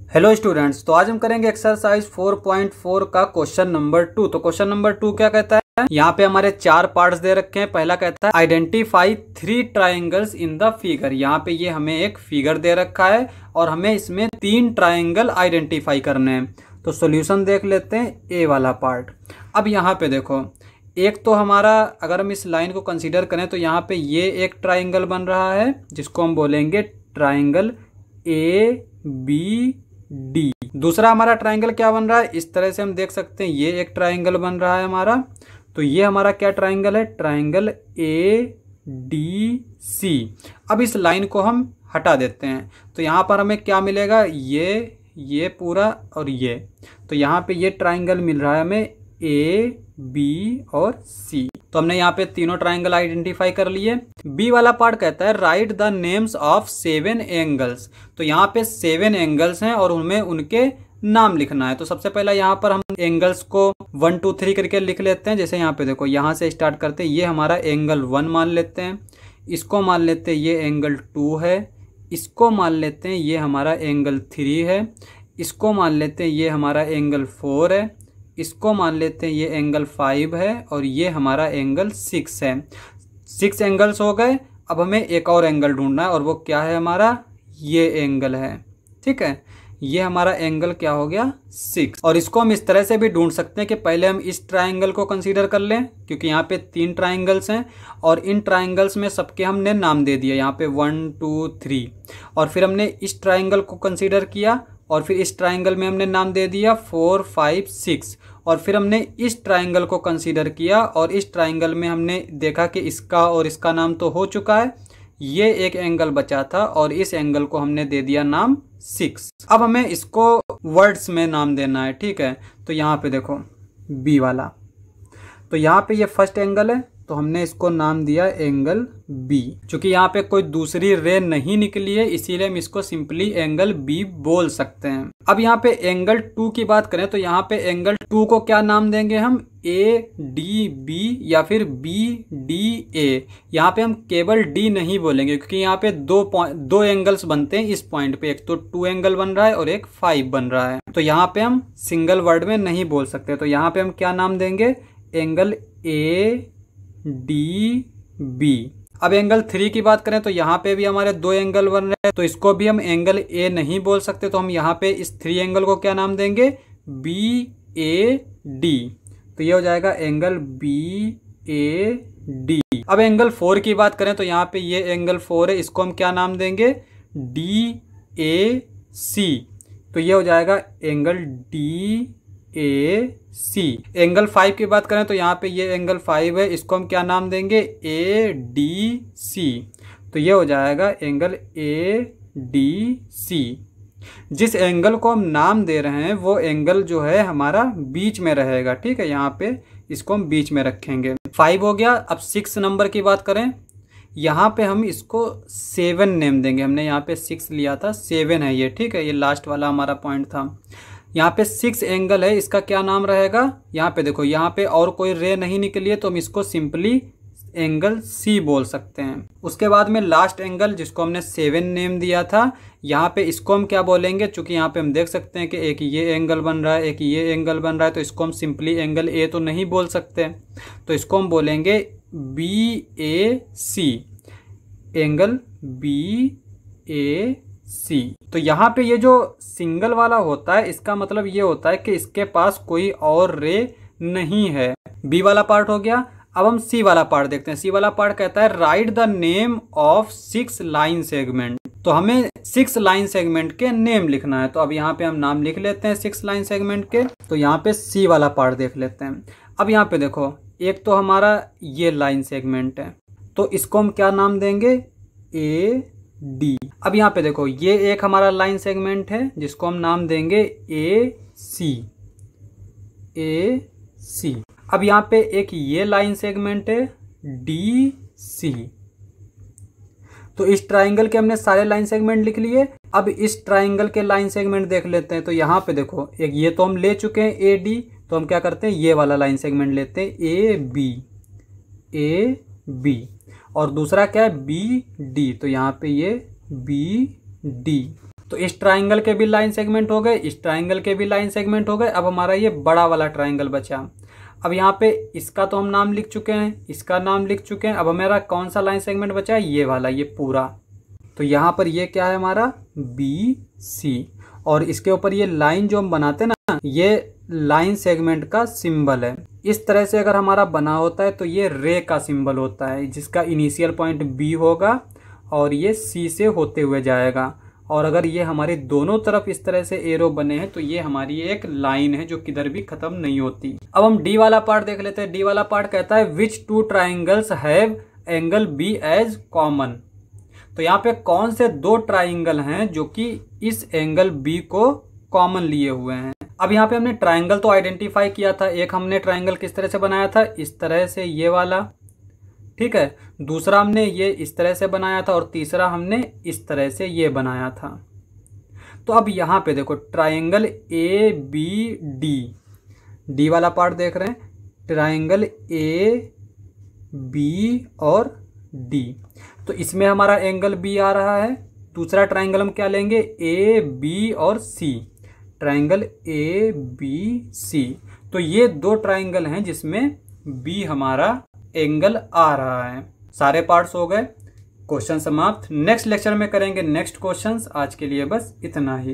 Hello students, तो आज हम करेंगे एक्सरसाइज 4.4 का क्वेश्चन नंबर 2। तो क्वेश्चन नंबर 2 क्या कहता है, यहाँ पे हमारे 4 पार्ट्स दे रखे हैं। पहला कहता है identify 3 triangles in the figure. यहाँ पे ये हमें एक फिगर दे रखा है और हमें इसमें 3 ट्राइंगल आइडेंटिफाई करने हैं। तो सॉल्यूशन देख लेते हैं, ए वाला पार्ट। अब यहाँ पे देखो, एक तो हमारा अगर हम इस लाइन को कंसीडर करें तो यहाँ पे ये एक ट्राइंगल बन रहा है जिसको हम बोलेंगे ट्राइंगल ए बी डी। दूसरा हमारा ट्राइंगल क्या बन रहा है, इस तरह से हम देख सकते हैं, ये एक ट्राइंगल बन रहा है हमारा। तो ये हमारा क्या ट्राइंगल है, ट्राइंगल ए डी सी। अब इस लाइन को हम हटा देते हैं तो यहाँ पर हमें क्या मिलेगा, ये पूरा और ये। तो यहाँ पे ये ट्राइंगल मिल रहा है हमें ए बी और सी। तो हमने यहाँ पे तीनों ट्राइंगल आइडेंटिफाई कर लिए। बी वाला पार्ट कहता है right the names of 7 angles. तो यहाँ पे 7 एंगल्स हैं और उनमें उनके नाम लिखना है। तो सबसे पहला यहाँ पर हम एंगल्स को 1 2 3 करके लिख लेते हैं। जैसे यहाँ पे देखो, यहाँ से स्टार्ट करते हैं, ये हमारा एंगल 1 मान लेते हैं, इसको मान लेते हैं ये एंगल 2 है, इसको मान लेते हैं ये हमारा एंगल 3 है, इसको मान लेते हैं ये हमारा एंगल 4 है, इसको मान लेते हैं ये एंगल 5 है और ये हमारा एंगल 6 है। 6 एंगल्स हो गए। अब हमें एक और एंगल ढूंढना है और वो क्या है, हमारा ये एंगल है। ठीक है, ये हमारा एंगल क्या हो गया, 6। और इसको हम इस तरह से भी ढूंढ सकते हैं कि पहले हम इस ट्राइंगल को कंसीडर कर लें, क्योंकि यहाँ पे 3 ट्राइंगल्स हैं और इन ट्राइंगल्स में सबके हमने नाम दे दिया, यहाँ पे 1 2 3। और फिर हमने इस ट्राइंगल को कंसीडर किया और फिर इस ट्राइंगल में हमने नाम दे दिया 4 5 6। और फिर हमने इस ट्राइंगल को कंसीडर किया और इस ट्राइंगल में हमने देखा कि इसका और इसका नाम तो हो चुका है, ये एक एंगल बचा था और इस एंगल को हमने दे दिया नाम 6। अब हमें इसको वर्ड्स में नाम देना है। ठीक है, तो यहाँ पे देखो बी वाला, तो यहाँ पे ये फर्स्ट एंगल है तो हमने इसको नाम दिया एंगल बी। चूंकि यहाँ पे कोई दूसरी रे नहीं निकली है इसीलिए हम इसको सिंपली एंगल बी बोल सकते हैं। अब यहाँ पे एंगल 2 की बात करें तो यहाँ पे एंगल 2 को क्या नाम देंगे हम, ए डी बी या फिर बी डी ए। यहाँ पे हम केवल डी नहीं बोलेंगे क्योंकि यहाँ पे दो एंगल्स बनते हैं इस पॉइंट पे, एक तो 2 एंगल बन रहा है और एक 5 बन रहा है। तो यहाँ पे हम सिंगल वर्ड में नहीं बोल सकते। तो यहाँ पे हम क्या नाम देंगे, एंगल ए डी बी। अब एंगल 3 की बात करें तो यहाँ पे भी हमारे 2 एंगल बन रहे हैं तो इसको भी हम एंगल ए नहीं बोल सकते। तो हम यहाँ पे इस 3 एंगल को क्या नाम देंगे, बी ए डी। तो ये हो जाएगा एंगल बी ए डी। अब एंगल 4 की बात करें तो यहाँ पे ये एंगल 4 है, इसको हम क्या नाम देंगे, डी ए सी। तो ये हो जाएगा angle D A C. Angle 5 की बात करें तो यहाँ पे ये एंगल 5 है, इसको हम क्या नाम देंगे, ए डी सी। तो ये हो जाएगा एंगल ए डी सी। जिस एंगल को हम नाम दे रहे हैं वो एंगल जो है हमारा बीच में रहेगा। ठीक है, यहाँ पे इसको हम बीच में रखेंगे। 5 हो गया। अब 6 नंबर की बात करें, यहाँ पे हम इसको 7 नेम देंगे। हमने यहाँ पे 6 लिया था, 7 है ये। ठीक है, ये लास्ट वाला हमारा पॉइंट था। यहाँ पे 6 एंगल है, इसका क्या नाम रहेगा, यहाँ पे देखो, यहाँ पे और कोई रे नहीं निकली है तो हम इसको सिंपली एंगल सी बोल सकते हैं। उसके बाद में लास्ट एंगल जिसको हमने 7 नेम दिया था, यहाँ पे इसको हम क्या बोलेंगे, चूंकि यहाँ पे हम देख सकते हैं कि एक ये एंगल बन रहा है, एक ये एंगल बन रहा है, तो इसको हम सिंपली एंगल ए तो नहीं बोल सकते। तो इसको हम बोलेंगे बी ए सी, एंगल बी ए सी। तो यहाँ पे ये जो सिंगल वाला होता है इसका मतलब ये होता है कि इसके पास कोई और रे नहीं है। बी वाला पार्ट हो गया। अब हम सी वाला पार्ट देखते हैं। सी वाला पार्ट कहता है right the name of 6 line segment. तो हमें 6 लाइन सेगमेंट के नेम लिखना है। तो अब यहाँ पे हम नाम लिख लेते हैं 6 लाइन सेगमेंट के। तो यहाँ पे सी वाला पार्ट देख लेते हैं। अब यहाँ पे देखो, एक तो हमारा ये लाइन सेगमेंट है तो इसको हम क्या नाम देंगे, ए डी। अब यहाँ पे देखो, ये एक हमारा लाइन सेगमेंट है जिसको हम नाम देंगे ए सी, ए सी। अब यहाँ पे एक ये लाइन सेगमेंट है डी सी। तो इस ट्राइंगल के हमने सारे लाइन सेगमेंट लिख लिए। अब इस ट्राइंगल के लाइन सेगमेंट देख लेते हैं। तो यहाँ पे देखो, एक ये तो हम ले चुके हैं ए डी, तो हम क्या करते हैं, ये वाला लाइन सेगमेंट लेते हैं ए बी, ए बी। और दूसरा क्या है, बी डी। तो यहाँ पे ये बी डी। तो इस ट्राइंगल के भी लाइन सेगमेंट हो गए, इस ट्राइंगल के भी लाइन सेगमेंट हो गए। अब हमारा ये बड़ा वाला ट्राइंगल बचा। अब यहाँ पे इसका तो हम नाम लिख चुके हैं, इसका नाम लिख चुके हैं। अब हमारा कौन सा लाइन सेगमेंट बचा है? ये वाला, ये पूरा। तो यहाँ पर ये क्या है हमारा? BC। और इसके ऊपर ये लाइन जो हम बनाते हैं ना, ये लाइन सेगमेंट का सिंबल है। इस तरह से अगर हमारा बना होता है तो ये रे का सिंबल होता है, जिसका इनिशियल पॉइंट B होगा और ये C से होते हुए जाएगा। और अगर ये हमारे दोनों तरफ इस तरह से एरो बने हैं तो ये हमारी एक लाइन है जो किधर भी खत्म नहीं होती। अब हम डी वाला पार्ट देख लेते हैं। डी वाला पार्ट कहता है which two triangles have angle B as common. तो यहाँ पे कौन से दो ट्राइंगल हैं जो कि इस एंगल बी को कॉमन लिए हुए हैं। अब यहाँ पे हमने ट्राइंगल तो आइडेंटिफाई किया था। एक हमने ट्राइंगल किस तरह से बनाया था? इस तरह से, ये वाला, ठीक है। दूसरा हमने ये इस तरह से बनाया था और तीसरा हमने इस तरह से ये बनाया था। तो अब यहाँ पे देखो ट्राइंगल ABD, डी वाला पार्ट देख रहे हैं, ट्राइंगल AB और D। तो इसमें हमारा एंगल B आ रहा है। दूसरा ट्राइंगल हम क्या लेंगे? AB और C, ट्राइंगल ABC। तो ये दो ट्राइंगल हैं जिसमें B हमारा एंगल आ रहा है। सारे पार्ट्स हो गए, क्वेश्चन समाप्त। नेक्स्ट लेक्चर में करेंगे नेक्स्ट क्वेश्चंस। आज के लिए बस इतना ही।